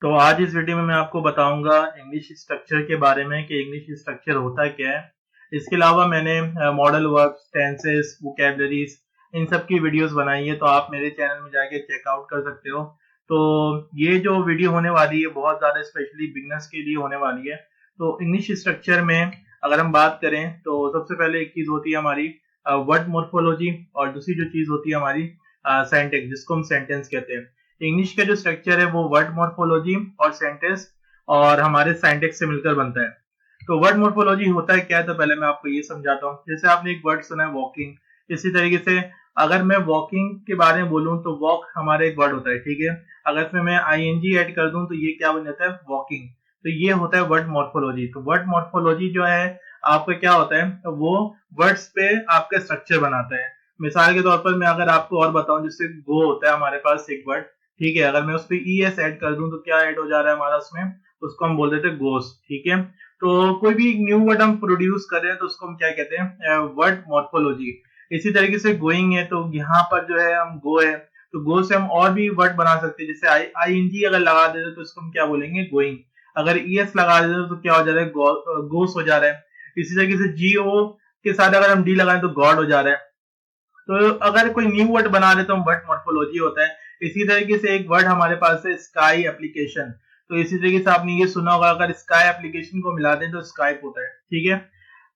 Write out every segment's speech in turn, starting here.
तो आज इस वीडियो में मैं आपको बताऊंगा इंग्लिश स्ट्रक्चर के बारे में कि इंग्लिश स्ट्रक्चर होता क्या है। इसके अलावा मैंने मॉडल वर्ब्स, टेंसेस, वोकैबुलरीज इन सब की वीडियोस बनाई है, तो आप मेरे चैनल में जाके चेकआउट कर सकते हो। तो ये जो वीडियो होने वाली है बहुत ज़्यादा स्पेशली बिगनर्स के लिए होने वाली है। तो इंग्लिश स्ट्रक्चर में अगर हम बात करें तो सबसे पहले एक चीज़ होती है हमारी वर्ड मोर्फोलॉजी, और दूसरी जो चीज़ होती है हमारी सेंटेंस, जिसको हम सेंटेंस कहते हैं। इंग्लिश का जो स्ट्रक्चर है वो वर्ड मोर्फोलॉजी और सेंटेंस और हमारे सिंटैक्स से मिलकर बनता है। तो वर्ड मोर्फोलॉजी होता है क्या है, तो पहले मैं आपको ये समझाता हूँ। जैसे आपने एक वर्ड सुना है वॉकिंग, इसी तरीके से अगर मैं वॉकिंग के बारे में बोलूँ तो वॉक हमारा एक वर्ड होता है, ठीक है। अगर इसमें मैं आईएनजी ऐड कर दूं तो ये क्या बन जाता है, वॉकिंग। तो ये होता है वर्ड मोर्फोलॉजी। तो वर्ड मोर्फोलॉजी जो है आपका क्या होता है, तो वो वर्ड्स पे आपका स्ट्रक्चर बनाता है। मिसाल के तौर पर मैं अगर आपको और बताऊं, जैसे गो होता है हमारे पास एक वर्ड, ठीक है। अगर मैं उस पर ई एस ऐड कर दूं तो क्या ऐड हो जा रहा है हमारा उसमें, उसको हम बोल देते हैं गोस, ठीक है। तो कोई भी न्यू वर्ड हम प्रोड्यूस कर रहे हैं तो उसको हम क्या कहते हैं, वर्ड मॉर्फोलॉजी। इसी तरीके से गोइंग है, तो यहाँ पर जो है हम गो है, तो गो से हम और भी वर्ड बना सकते हैं। जैसे आई एन जी अगर लगा देते तो इसको हम क्या बोलेंगे, गोइंग। अगर ई एस लगा देते तो क्या हो जा रहा है, गोस हो जा रहा है। इसी तरीके से जी ओ के साथ अगर हम डी लगाएं तो गॉड हो जा रहा है। तो अगर कोई न्यू वर्ड बना रहे तो हम वर्ड मॉर्फोलॉजी होता है। इसी तरीके से एक वर्ड हमारे पास है स्काई एप्लीकेशन। तो इसी तरीके से आपने ये सुना होगा, अगर स्काई एप्लीकेशन को मिला दें तो स्काइप होता है, ठीक है।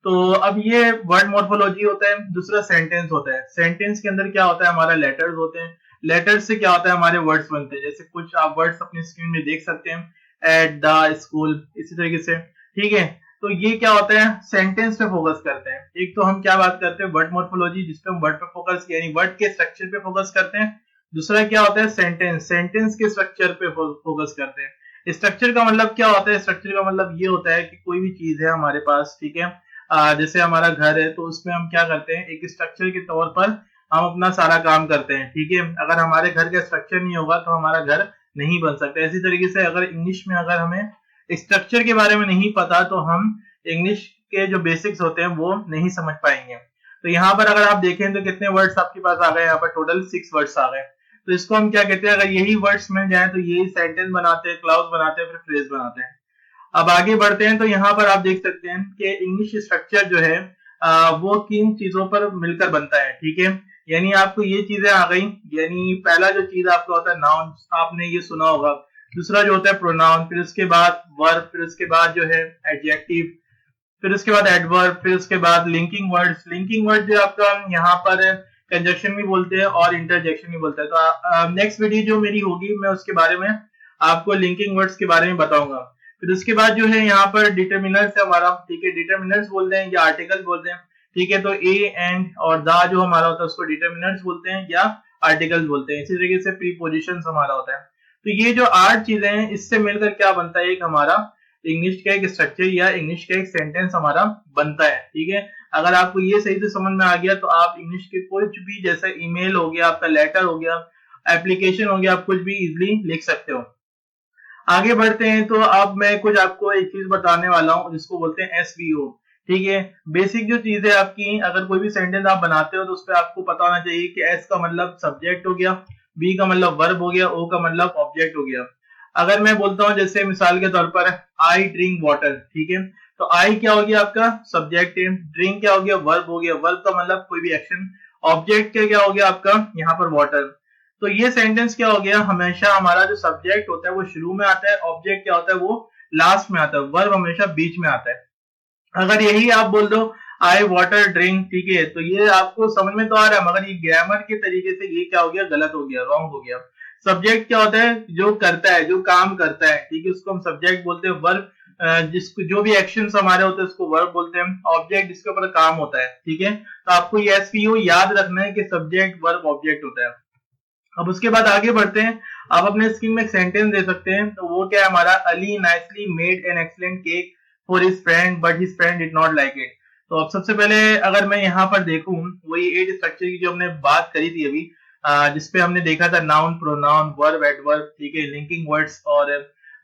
तो अब ये वर्ड मॉर्फोलॉजी होता है। दूसरा सेंटेंस होता है। सेंटेंस के अंदर क्या होता है, हमारा लेटर्स होते हैं। लेटर्स से क्या होता है, हमारे वर्ड्स बनते हैं। जैसे कुछ आप वर्ड्स अपनी स्क्रीन में देख सकते हैं, एट द स्कूल, इसी तरीके से, ठीक है। तो ये क्या होता है, सेंटेंस पे फोकस करते हैं। एक तो हम क्या बात करते हैं, वर्ड मॉर्फोलॉजी, जिसपे हम वर्ड पे फोकस यानी वर्ड के स्ट्रक्चर पे फोकस करते हैं। दूसरा क्या होता है, सेंटेंस, सेंटेंस के स्ट्रक्चर पे फोकस करते हैं। स्ट्रक्चर का मतलब क्या होता है, स्ट्रक्चर का मतलब ये होता है कि कोई भी चीज है हमारे पास, ठीक है। जैसे हमारा घर है तो उसमें हम क्या करते हैं, एक स्ट्रक्चर के तौर पर हम अपना सारा काम करते हैं, ठीक है। अगर हमारे घर का स्ट्रक्चर नहीं होगा तो हमारा घर नहीं बन सकता। इसी तरीके से अगर इंग्लिश में अगर हमें स्ट्रक्चर के बारे में नहीं पता तो हम इंग्लिश के जो बेसिक्स होते हैं वो नहीं समझ पाएंगे। तो यहाँ पर अगर आप देखें तो कितने वर्ड्स आपके पास आ गए, यहाँ पर टोटल 6 वर्ड्स आ गए। तो इसको हम क्या कहते हैं, अगर यही वर्ड्स मिल जाए तो यही सेंटेंस बनाते हैं, क्लाउज बनाते हैं, फिर फ्रेज बनाते हैं। अब आगे बढ़ते हैं तो यहाँ पर आप देख सकते हैं कि इंग्लिश स्ट्रक्चर जो है वो किन चीजों पर मिलकर बनता है, ठीक है। यानी आपको ये चीजें आ गई। यानी पहला जो चीज आपका होता है नाउन, आपने ये सुना होगा। दूसरा जो होता है प्रोनाउन, फिर उसके बाद वर्ब, फिर उसके बाद जो है एडजेक्टिव, फिर उसके बाद एडवर्ब, फिर उसके बाद लिंकिंग वर्ड्स। लिंकिंग वर्ड जो आपका यहाँ पर कंजक्शन भी बोलते हैं और इंटरजेक्शन भी बोलते हैं। तो नेक्स्ट वीडियो जो मेरी होगी मैं उसके बारे में आपको लिंकिंग वर्ड्स के बारे में बताऊंगा। फिर उसके बाद जो है यहाँ पर डिटर्मिनर्स है हमारा, ठीक है। डिटर्मिनर्स बोलते हैं या आर्टिकल बोलते हैं, ठीक है। तो ए एंड और द जो हमारा होता है उसको डिटर्मिनर्स बोलते हैं या आर्टिकल्स बोलते हैं। इसी तरीके से प्रीपोजिशंस हमारा होता है। तो ये जो 8 चीजें हैं इससे मिलकर क्या बनता है, एक हमारा इंग्लिश का एक स्ट्रक्चर या इंग्लिश का एक सेंटेंस हमारा बनता है, ठीक है। अगर आपको ये सही से समझ में आ गया तो आप इंग्लिश के कुछ भी, जैसे ईमेल हो गया, आपका लेटर हो गया, एप्लीकेशन हो गया, आप कुछ भी इजिली लिख सकते हो। आगे बढ़ते हैं तो अब मैं कुछ आपको एक चीज बताने वाला हूँ जिसको बोलते हैं एसवीओ, ठीक है। बेसिक जो चीज है आपकी, अगर कोई भी सेंटेंस आप बनाते हो तो उस पर आपको पता होना चाहिए कि एस का मतलब सब्जेक्ट हो गया, बी का मतलब वर्ब हो गया, ओ का मतलब ऑब्जेक्ट हो गया। अगर मैं बोलता हूँ जैसे मिसाल के तौर पर आई ड्रिंक वाटर, ठीक है। तो आई क्या हो गया आपका सब्जेक्ट है, ड्रिंक क्या हो गया वर्ब हो गया, वर्ब का मतलब कोई भी एक्शन, ऑब्जेक्ट क्या हो गया आपका यहाँ पर वाटर। तो ये सेंटेंस क्या हो गया, हमेशा हमारा जो सब्जेक्ट होता है वो शुरू में आता है, ऑब्जेक्ट क्या होता है वो लास्ट में आता है, वर्ब हमेशा बीच में आता है। अगर यही आप बोल दो आई वाटर ड्रिंक, ठीक है, तो ये आपको समझ में तो आ रहा है, मगर ये ग्रामर के तरीके से ये क्या हो गया, गलत हो गया, रॉन्ग हो गया। सब्जेक्ट क्या होता है, जो करता है, जो काम करता है, ठीक है, उसको हम सब्जेक्ट बोलते हैं। वर्ब जिसको जो भी एक्शंस हमारे होते हैं उसको वर्ब बोलते हैं। ऑब्जेक्ट जिसके ऊपर काम होता है, ठीक है। तो आपको ये एसवीओ याद रखना है कि सब्जेक्ट वर्ब ऑब्जेक्ट होता है। अब उसके बाद आगे बढ़ते हैं। आप अपने स्क्रीन में एक सेंटेंस दे सकते हैं, तो वो क्या है हमारा, Ali nicely made an excellent cake for his friend but his friend did not like it. तो अब सबसे पहले अगर मैं यहाँ पर देखूं, वही 8 स्ट्रक्चर की जो हमने बात करी थी अभी, जिसपे हमने देखा था नाउन, प्रोनाउन, वर्ब, एडवर्ब, ठीक है, लिंकिंग वर्ड्स और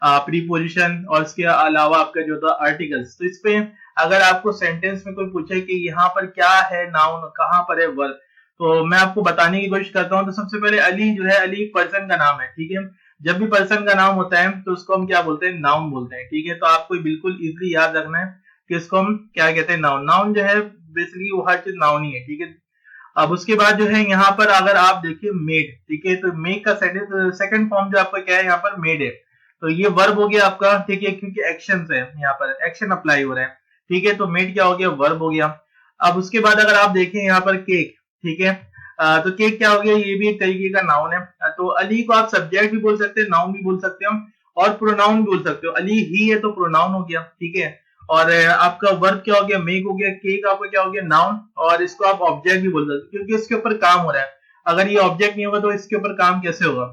प्रीपोजिशन, और इसके अलावा आपका जो था आर्टिकल्स। तो इस पे अगर आपको सेंटेंस में कोई पूछे कि यहाँ पर क्या है नाउन, कहाँ पर है वर्ब, तो मैं आपको बताने की कोशिश करता हूँ। तो सबसे पहले अली जो है, अली एक पर्सन का नाम है, ठीक है। जब भी पर्सन का नाम होता है तो उसको हम क्या बोलते हैं, नाउन बोलते हैं। ठीक है, तो आपको बिल्कुल इजीली याद रखना है कि इसको हम क्या कहते हैं, नाउन। नाउन जो है बेसिकली वो हर चीज नाउन ही है। ठीक है, अब उसके बाद जो है यहाँ पर अगर आप देखिए मेड, ठीक है, तो मेड का सेकंड फॉर्म जो आपका क्या है, यहाँ पर मेड है। तो ये वर्ब हो गया आपका, ठीक है, क्योंकि एक्शन है, यहाँ पर एक्शन अप्लाई हो रहा है। ठीक है, तो मेड क्या हो गया, वर्ब हो गया। अब उसके बाद अगर आप देखें यहाँ पर केक, ठीक है, तो केक क्या हो गया, ये भी एक तरीके का नाउन है। तो अली को आप सब्जेक्ट भी बोल सकते हैं, नाउन भी बोल सकते हो और प्रोनाउन भी बोल सकते हो। अली ही है तो प्रोनाउन हो गया। ठीक है, और आपका वर्ब क्या हो गया, मेक हो गया। केक आपका क्या हो गया, नाउन, और इसको आप ऑब्जेक्ट भी बोल सकते हो क्योंकि इसके ऊपर काम हो रहा है। अगर ये ऑब्जेक्ट नहीं होगा तो इसके ऊपर काम कैसे होगा।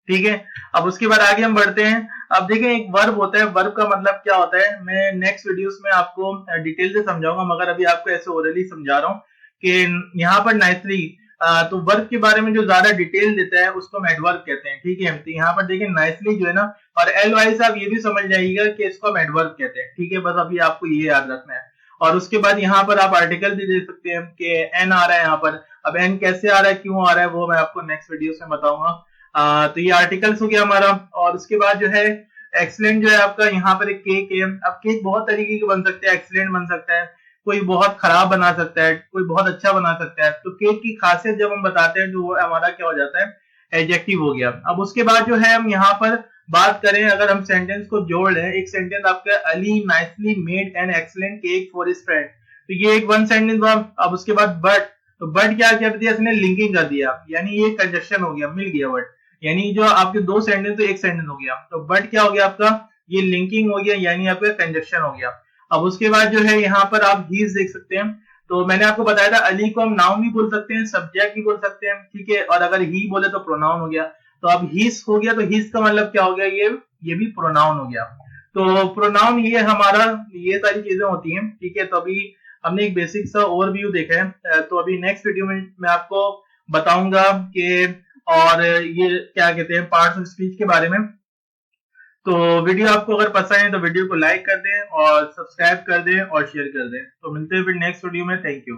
ठीक है, अब उसके बाद आगे हम बढ़ते हैं। अब देखें एक वर्ब होता है, वर्ब का मतलब क्या होता है मैं नेक्स्ट वीडियोस में आपको डिटेल से समझाऊंगा, मगर अभी आपको ऐसे ओरली समझा रहा हूँ कि यहाँ पर नाइसली, तो वर्ब के बारे में जो ज्यादा डिटेल देता है उसको हम एडवर्ब कहते हैं। ठीक है, तो यहाँ पर देखिए नाइसली जो है ना, और एल वाई से आप ये भी समझ जाइएगा कि इसको हम एडवर्ब कहते हैं। ठीक है, बस अभी आपको ये याद रखना है। और उसके बाद यहाँ पर आप आर्टिकल भी देख सकते हैं कि एन आ रहा है यहाँ पर। अब एन कैसे आ रहा है, क्यों आ रहा है, वो मैं आपको नेक्स्ट वीडियो में बताऊंगा। तो ये आर्टिकल्स हो गया हमारा। और उसके बाद जो है एक्सलेंट जो है आपका, यहाँ पर एक केक है। अब केक बहुत तरीके के बन सकते हैं, एक्सलेंट बन सकता है, कोई बहुत खराब बना सकता है, कोई बहुत अच्छा बना सकता है। तो केक की खासियत जब हम बताते हैं तो वो हमारा क्या हो जाता है, एडजेक्टिव हो गया। अब उसके बाद जो है हम यहाँ पर बात करें, अगर हम सेंटेंस को जोड़ लें, एक सेंटेंस आपका, Ali nicely made an excellent cake for his friend, तो ये एक वन सेंटेंस हुआ। अब उसके बाद बट, तो बट क्या कर दिया इसने, लिंकिंग कर दिया, यानी ये कंजक्शन हो गया, मिल गया वर्ड, यानी जो आपके दो सेंटेंस तो एक सेंटेंस हो गया। तो बट क्या हो गया आपका, ये लिंकिंग हो गया, यानी आपका कंजक्शन हो गया। अब उसके बाद जो है यहाँ पर आप हीज देख सकते हैं। तो मैंने आपको बताया था अली को हम नाउन भी बोल सकते हैं, सब्जेक्ट भी बोल सकते हैं। ठीक है, और अगर ही बोले तो प्रोनाउन हो गया। तो अब हीस हो गया, तो हीस का मतलब क्या हो गया, ये भी प्रोनाउन हो गया। तो प्रोनाउन ये हमारा, ये सारी चीजें होती हैं। ठीक है, तो अभी हमने एक बेसिक सा ओवरव्यू देखा है। तो अभी नेक्स्ट वीडियो में मैं आपको बताऊंगा कि और ये क्या कहते हैं, पार्ट्स ऑफ स्पीच के बारे में। तो वीडियो आपको अगर पसंद है तो वीडियो को लाइक कर दें और सब्सक्राइब कर दें और शेयर कर दें। तो मिलते हैं फिर नेक्स्ट वीडियो में। Thank you.